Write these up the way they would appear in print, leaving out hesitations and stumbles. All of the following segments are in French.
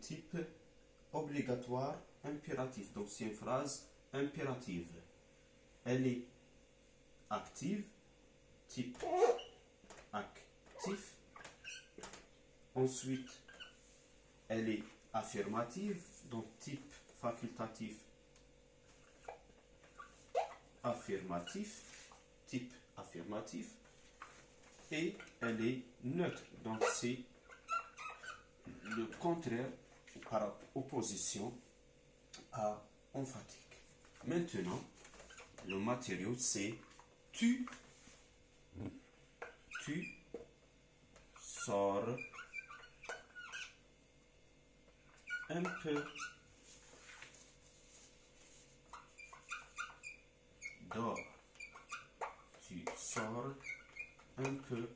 type obligatoire impératif. Donc c'est une phrase impérative. Elle est active, type actif. Ensuite, elle est affirmative, donc type facultatif affirmatif, type affirmatif. Et elle est neutre, donc c'est le contraire par opposition à emphatique. Maintenant, le matériau c'est tu sors un peu dehors. Tu sors un peu.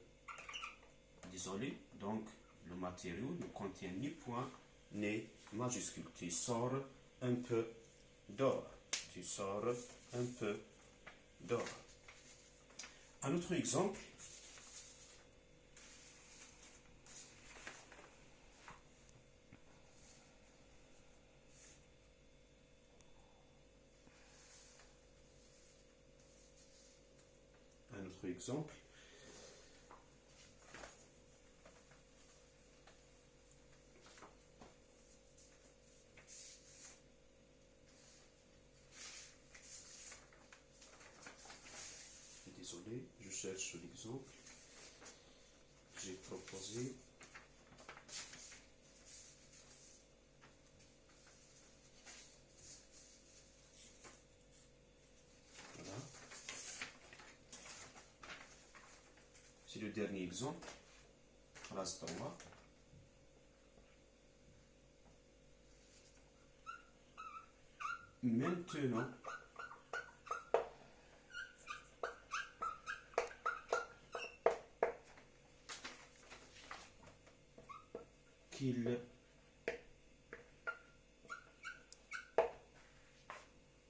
Désolé, donc le matériau ne contient ni point ni majuscule. Tu sors un peu dehors. Tu sors un peu dehors. Un autre exemple. Un autre exemple. Désolé, je cherche l'exemple. J'ai proposé. Voilà. C'est le dernier exemple. Phrase d'en bas. Maintenant, qu'il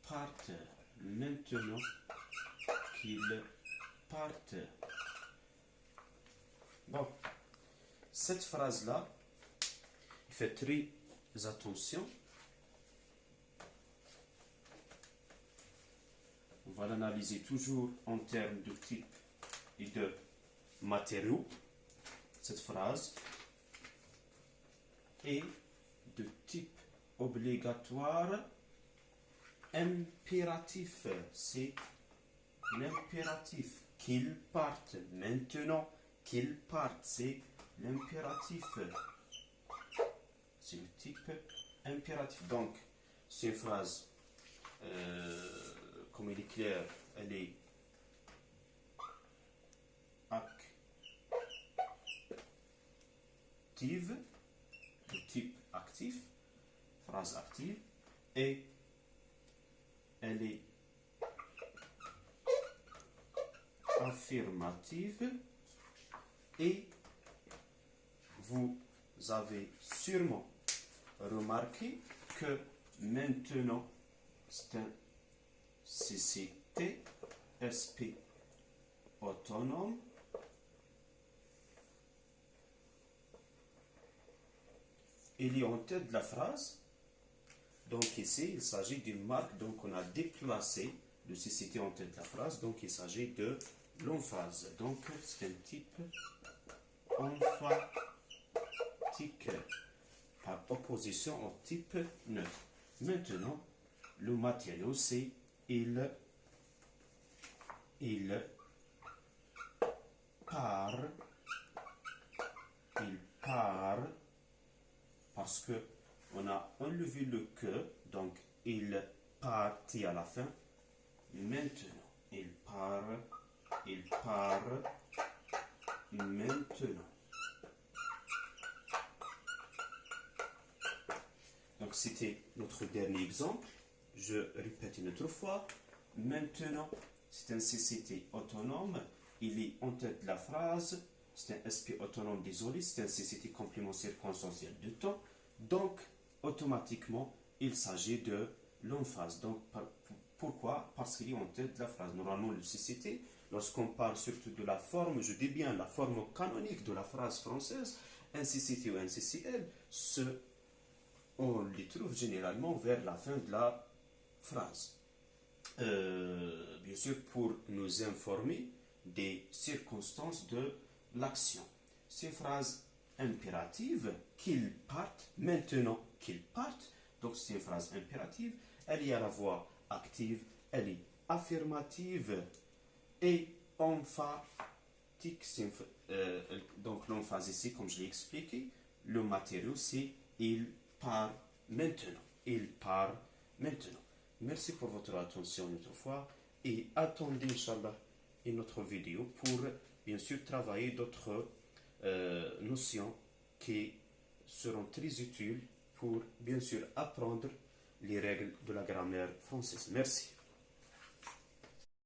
parte, maintenant qu'il parte. Bon, cette phrase-là, faites très attention. On va l'analyser toujours en termes de type et de matériaux. Cette phrase est de type obligatoire impératif. C'est l'impératif. Qu'il parte. Maintenant qu'il parte. C'est l'impératif. C'est le type impératif. Donc, c'est une phrase, comme il est clair, elle est active, de type actif, phrase active, et elle est affirmative, et vous avez sûrement remarqué que maintenant c'est un CCT SP autonome il est en tête de la phrase. Donc ici il s'agit d'une marque, donc on a déplacé le CCT en tête de la phrase, donc il s'agit de l'emphase, donc c'est un type emphatique par opposition au type neutre. Maintenant, le matériau c'est il part, parce que on a enlevé le que, donc il partit à la fin. Maintenant, il part maintenant. Donc c'était notre dernier exemple. Je répète une autre fois. Maintenant, c'est un CCT autonome. Il est en tête de la phrase. C'est un SP autonome, désolé. C'est un CCT complément circonstanciel de temps. Donc, automatiquement, il s'agit de l'emphase. Donc, pourquoi? Parce qu'il est en tête de la phrase. Normalement, le CCT, lorsqu'on parle surtout de la forme, je dis bien la forme canonique de la phrase française, un CCT ou un CCL, se on les trouve généralement vers la fin de la phrase. Bien sûr, pour nous informer des circonstances de l'action. Ces phrases impératives, qu'ils partent, maintenant qu'ils partent, donc c'est une phrase impérative, elle est à la voix active, elle est affirmative et emphatique. Donc l'emphase ici, comme je l'ai expliqué, le matériau c'est il part maintenant. Il part maintenant. Merci pour votre attention une autre fois et attendez, Inch'Allah, une autre vidéo pour bien sûr travailler d'autres notions qui seront très utiles pour bien sûr apprendre les règles de la grammaire française. Merci.